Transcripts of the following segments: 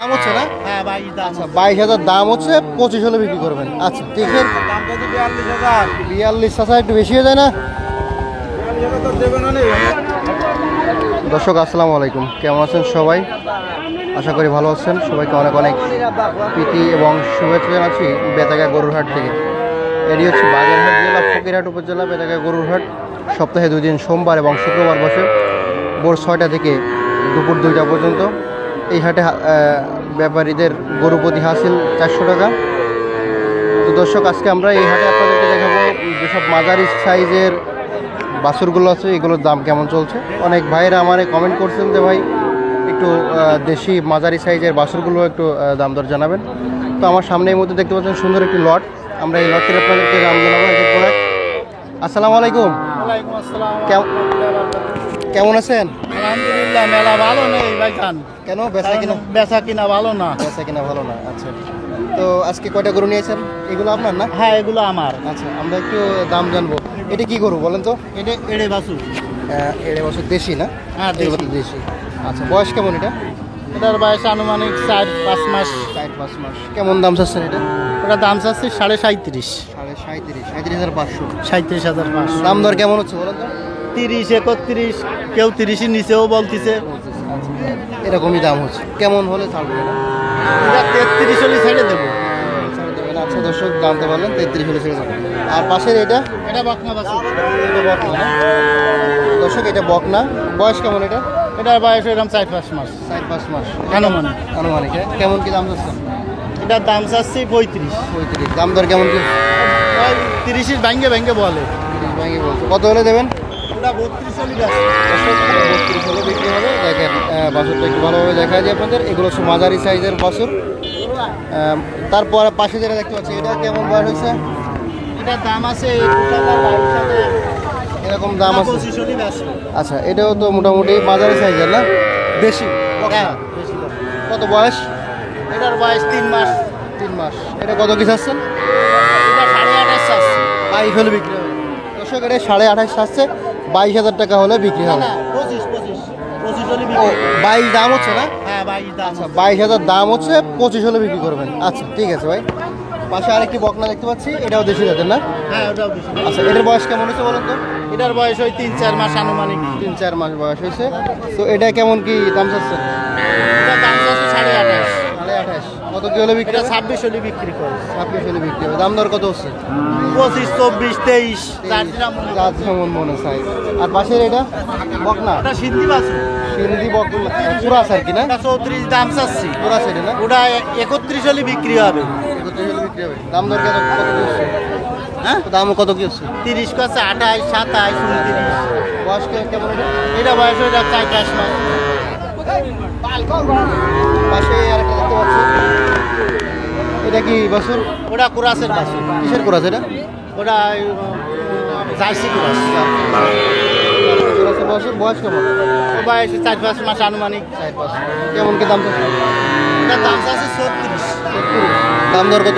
দাম হচ্ছে না? হ্যাঁ ভাই দাম আচ্ছা 22,000 দাম হচ্ছে, 25 হলে বিক্রি করবেন। আচ্ছা ঠিক আছে, দাম কত 42,000 42 চাচা একটু বেশি হয়ে যায় না? 42,000 তো দেবেন না। দর্শক আসসালামু আলাইকুম, কেমন আছেন সবাই? আশা করি ভালো আছেন। সবাইকে অনেক অনেক প্রীতি এবং শুভেচ্ছা জানাচ্ছি বেতাগা গরুর হাট থেকে। এটি হচ্ছে বাগেরহাট জেলা ফকিরহাট উপজেলা বেতাগা গরুর হাট। সপ্তাহে 2 দিন সোমবার এবং শুক্রবার বসে ভোর 6টা থেকে দুপুর 2টা পর্যন্ত। এই হাটে ব্যাপারীদের গরু প্রতি হাসিল 400 টাকা। তো দর্শক আজকে আমরা এই হাটে আপনাদেরকে দেখাবো যেসব মাঝারি সাইজের বাছুরগুলো আছে এগুলোর দাম কেমন চলছে। অনেক ভাইরা আমারে কমেন্ট করছেন যে ভাই একটু দেশি মাঝারি সাইজের বাছুরগুলো একটু দাম দর জানাবেন। তো আমার সামনে এই মধ্যে দেখতে পাচ্ছেন সুন্দর একটি লট, আমরা এই লটের আপনাদেরকে দাম জানাবো। আসসালামু আলাইকুম। ওয়ালাইকুম আসসালাম। কেমন আছেন? আলহামদুলিল্লাহ, মেলা ভালো নেই ভাইজান। কেন বেচা কিনা? বেচা কিনা ভালো না। বেচা কিনা ভালো না। আচ্ছা, তো আজকে কয়টা গরু নিয়েছেন? এগুলো আপনার না? হ্যাঁ এগুলো আমার। আচ্ছা, আমরা একটু দাম জানবো। এটা কি গরু বলেন তো? এটা এড়ে বাছুর। এর বছর দেশি না? হ্যাঁ এগুলো তো দেশি। আচ্ছা, বয়স কেমন এটা? এটার বয়স আনুমানিক 4-5 মাস। 4-5 মাস। কেমন দাম চাচ্ছেন এটা? ওটা দাম চাচ্ছে 37.5। 37,500। 37,500। দাম দর কেমন হচ্ছে বলেন তো? 30, 31, কেউ 30-এর নিচেও বলতেছে। এরকমই দাম হচ্ছে। কেমন হলে ছাড়বে না? এটা 33 হলে ছেড়ে দেবো। ছাড়ে দেবেন। আচ্ছা দর্শক জানতে পারলেন, 33 হলে ছেড়ে যাবেন। আর পাশের এটা? এটা বকনা বাছুর। এটা বকনা না? দর্শক এটা বকনা। বয়স কেমন এটা? এটার বয়স এরকম 4-5 মাস 4-5 মাস আনুমানিক। আনুমানিক। কেমন কি দাম চাচ্ছেন? এটার দাম চাচ্ছি 35। 35। দাম দর কেমন কি? ওই 30-এর ভেঙে ভেঙে বলে। 30 ভাঙিয়ে বলছে। কত হলে দেবেন? ওটা 32 হলে যাচ্ছে। 32 হলে বিক্রি হবে। দেখেন বাছুরটা একটু ভালোভাবে দেখা যায় আপনাদের। এগুলো হচ্ছে মাঝারি সাইজের বাছুর। তারপর পাশে যেটা দেখতে পাচ্ছি এটা কেমন বয়স হয়েছে? এটার দাম আছে 22,000। এরকম দাম আছে। 25 হলে যাচ্ছে। আচ্ছা, এটাও তো মোটামুটি মাঝারি সাইজের না? দেশি। হ্যাঁ বেশি দাম। কত বয়স? এটার বয়স 3 মাস। 3 মাস। এটা কত কি চাচ্ছেন? এটা 28.5 চাচ্ছি। 22 হলে বিক্রি হবে। দর্শক এটা 28.5 চাচ্ছে, 22,000 টাকা হলে বিক্রি হবে। না 25 হলে ও বিক্রি। 22 দাম হচ্ছে না? হ্যাঁ 22 দাম। আচ্ছা 22,000 দাম হচ্ছে, 25 হলে বিক্রি করবেন। আচ্ছা ঠিক আছে ভাই। পাশে আরেকটি বকনা দেখতে পাচ্ছি, এটাও দেশি জাতের না? হ্যাঁ ওটাও বেশি। আচ্ছা, এটার বয়স কেমন হচ্ছে বলেন তো? এটার বয়স ওই 3-4 মাস আনুমানিক। 3-4 মাস বয়স হয়েছে। তো এটা কেমন কি দাম চাচ্ছেন? এটার দাম চাচ্ছে 28.5। 28.5। কত কি হলে বিক্রি এটা হবে? 26 হলে বিক্রি করে। 26 হলে বিক্রি হবে। দাম দর কত হচ্ছে? 25, 24, 23 যার যেটা মনে হয়। যার যেমন মনে চাই। আর পাশের এটা বকনা? ওটা সিদ্ধি বাছুর। সিন্ধি বকনা পুরা আছে আর কি না? এটা 34 দাম চাচ্ছি। পুরা আছে এটা না? ওটা 31 হলে বিক্রি হবে। 31 হলে বিক্রি হবে। দাম দর কত কি হচ্ছে? হ্যাঁ দাম কত কি হচ্ছে? 30 কাছে 28, 27, 29। বয়স কেমন এটা? এটা বয়স ওইটা 4-5 মাস। পাশে আরেকটা দেখতে পাচ্ছি, এটা কি বাছুর? ওটা কুরাসের বাছুর। কিসের কুরাস এটা? ওটা জার্সি কুরাস। কুরাসের বাছুর। বয়স কেমন? ও বয়স 4-5 মাস আনুমানিক। 4-5। কেমন কি দাম চাচ্ছে? ওটার দাম চাচ্ছে 36। দাম দর কত?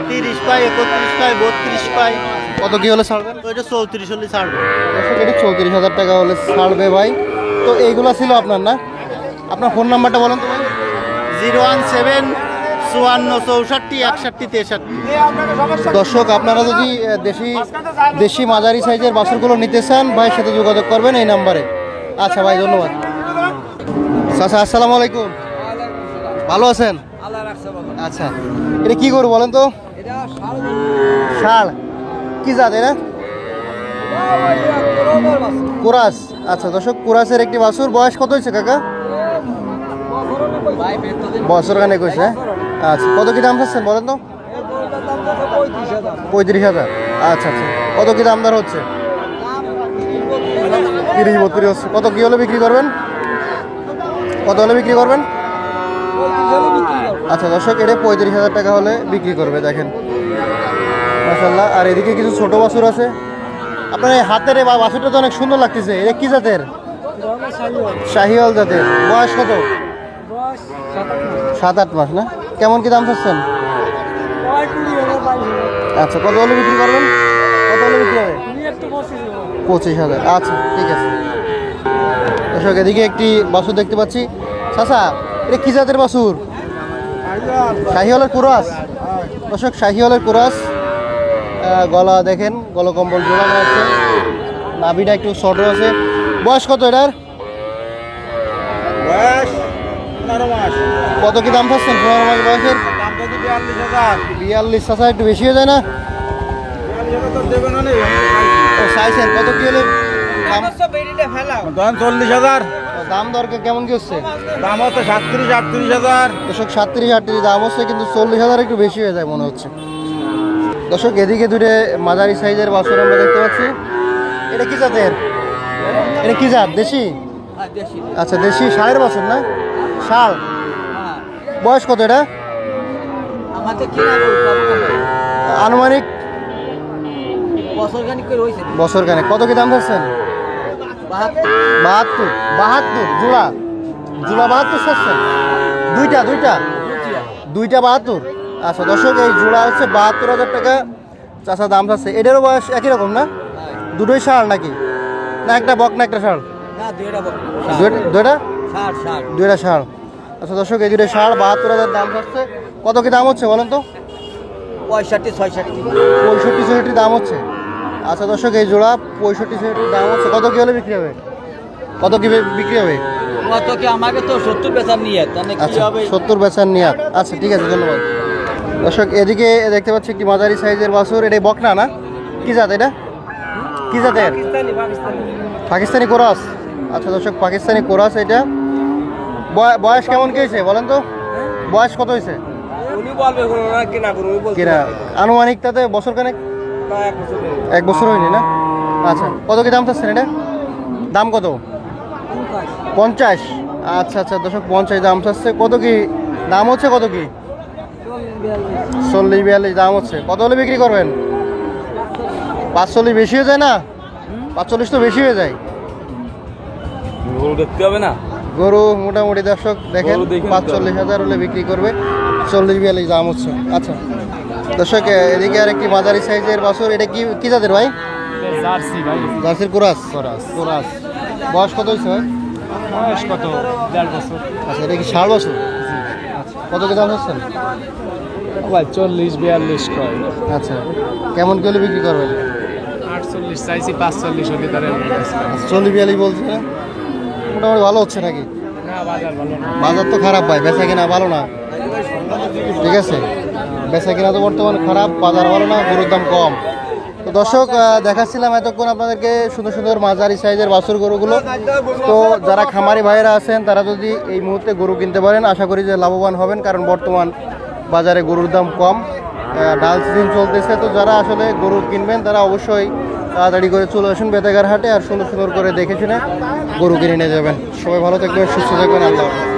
30 পাই, 31 পাই, 32 পাই। কত কি হলে ছাড়বেন? ওইটা 34 হলে ছাড়বে। এটা 34,000 টাকা হলে ছাড়বে ভাই। তো এইগুলো ছিল আপনার না? আপনার ফোন নাম্বারটা বলেন তো ভাই। 017 54 64 61 63। দর্শক আপনারা যদি দেশি মাঝারি সাইজের বাছুরগুলো নিতে চান ভাইয়ের সাথে যোগাযোগ করবেন এই নাম্বারে। আচ্ছা ভাই, ধন্যবাদ। চাচা আসসালামু আলাইকুম, ভালো আছেন? আচ্ছা, এটা কি করবো বলেন তো? ষাঁড়। কি জাত এটা? কুরাস। আচ্ছা দর্শক, কুরাসের একটি বাছুর। বয়স কত হয়েছে কাকা? বছর খানেক হয়েছে। আচ্ছা, কত কি দাম চাচ্ছেন বলেন তো? 35,000। আচ্ছা আচ্ছা, কত কি দাম দর হচ্ছে? 30-32 হচ্ছে। কত কি হলে বিক্রি করবেন? কত হলে বিক্রি করবেন? আচ্ছা দর্শক, এটা 35,000 টাকা হলে বিক্রি করবে। দেখেন মাশাআল্লাহ। আর এদিকে কিছু ছোট বাছুর আছে। আপনার এই হাতের বাছুরটা তো অনেক সুন্দর লাগতেছে। এটা কি জাতের? শাহিওয়াল জাতের। বয়স কত? 7-8 মাস না? কেমন কি দাম চাচ্ছেন? আচ্ছা, কত হলে বিক্রি করবেন? কত হলে বিক্রি হবে? 25,000। আচ্ছা ঠিক আছে। দর্শক এদিকে একটি বাছুর দেখতে পাচ্ছি। চাচা, এটা কি জাতের বাছুর? শাহিওয়ালের কুরাস। দর্শক শাহিওয়ালের কুরাস, গলা দেখেন, গলা কম্বল জোড়ানো আছে, নাভিটা একটু ছোট আছে। বয়স কত এটার? বয়স 15 মাস। কত কি দাম পাচ্ছেন 15 মাস বয়সের? দাম তো 42,000। 42 চাচা, একটু বেশি হয়ে যায় না? 42,000 তো দেবে না নেই। ও চাইছেন কত কি হলে দাম? দাম 40,000। দাম দরকার কেমন কি হচ্ছে? দাম হতো 37-38,000। দর্শক 37-38 দাম হচ্ছে, কিন্তু 40,000 একটু বেশি হয়ে যায় মনে হচ্ছে। দর্শক এদিকে দুটো মাঝারি সাইজের বাছুর আমরা দেখতে পাচ্ছি। এটা কি জাতের? এটা কি জাত? দেশি? আচ্ছা দেশি, ষাঁড়ের বাছুর না? ষাঁড়। বয়স কত এটা? আনুমানিক বছর খানেক। কত কি দাম পাচ্ছেন? 72 জোড়া। জোড়া 72 চাচ্ছেন? দুইটা 72। আচ্ছা দর্শক, এই জোড়া হচ্ছে 72,000 টাকা চাষা দাম চাচ্ছে। এটারও বয়স একই রকম না? দুটোই ষাঁড় নাকি? না একটা বক না একটা ষাঁড়? দুইটা ষাঁড়। আচ্ছা দর্শক, এই দুটো ষাঁড় 72,000 দাম চাচ্ছে। কত কি দাম হচ্ছে বলেন তো? 65-66 দাম হচ্ছে। আচ্ছা দর্শক, এই জোড়া 65-66 দাম হচ্ছে। কত কি হলে বিক্রি হবে? কত কি বিক্রি হবে? আমাকে তো 70 বেচার নিয়ে আচ্ছা 70 বেচার নিয়ে। আচ্ছা ঠিক আছে, ধন্যবাদ। দর্শক এদিকে দেখতে পাচ্ছি একটি মাঝারি সাইজের বাছুর। এটা বকনা না? কি জাত এটা? কি জাতের? পাকিস্তানি কোরাস। আচ্ছা দর্শক, পাকিস্তানি কোরাস এটা। বয়স কেমন কি হয়েছে বলেন তো? বয়স কত হয়েছে? কিনা আনুমানিক তাতে বছর খানেক? 1 বছর হয়নি না? আচ্ছা কত কি দাম চাচ্ছেন এটা? দাম কত? 50। আচ্ছা আচ্ছা দর্শক, 50 দাম চাচ্ছে। কত কি দাম হচ্ছে? কত কি? 40-42 দাম হচ্ছে। কত হলে বিক্রি করবেন? 45 বেশি হয়ে যায় না? 45 তো বেশি হয়ে যায়। দেখতে হবে না। গরু মোটামুটি দর্শক দেখেন 45,000 হলে বিক্রি করবে, 40-42 দাম হচ্ছে। আচ্ছা দর্শক এদিকে আর একটি মাঝারি সাইজের বাছুর। এটা কি জাতের ভাই? জার্সি ভাই। জার্সির কোরাস। বয়স কত হয়েছে ভাই? বয়স কত? 1.5 বছর। আচ্ছা এটা কি ষাঁড় বাছুর? আচ্ছা কত কি দাম হচ্ছেন? ভাই 40-42 কয়। আচ্ছা কেমন কি হলে বিক্রি করবেন? 48 চাইছি, 45 হলে তার 40-42 বলছে না? মোটামুটি ভালো হচ্ছে নাকি? না, বাজার ভালো না। বাজার তো খারাপ ভাই, বেচা কিনা ভালো না। ঠিক আছে, বেচা কিনা তো বর্তমানে খারাপ, বাজার ভালো না, গরুর দাম কম। তো দর্শক দেখাচ্ছিলাম এতক্ষণ আপনাদেরকে সুন্দর সুন্দর মাঝারি সাইজের বাছুর গরুগুলো। তো যারা খামারি ভাইয়েরা আছেন তারা যদি এই মুহূর্তে গরু কিনতে পারেন, আশা করি যে লাভবান হবেন, কারণ বর্তমান বাজারে গরুর দাম কম, ডাল সিজন চলতেছে। তো যারা আসলে গরু কিনবেন তারা অবশ্যই তাড়াতাড়ি করে চলে আসুন বেতাগার হাটে, আর সুন্দর সুন্দর করে দেখে শুনে গরু কিনে নিয়ে যাবেন। সবাই ভালো থাকবেন, সুস্থ থাকবেন, আল্লাহ হাফেজ।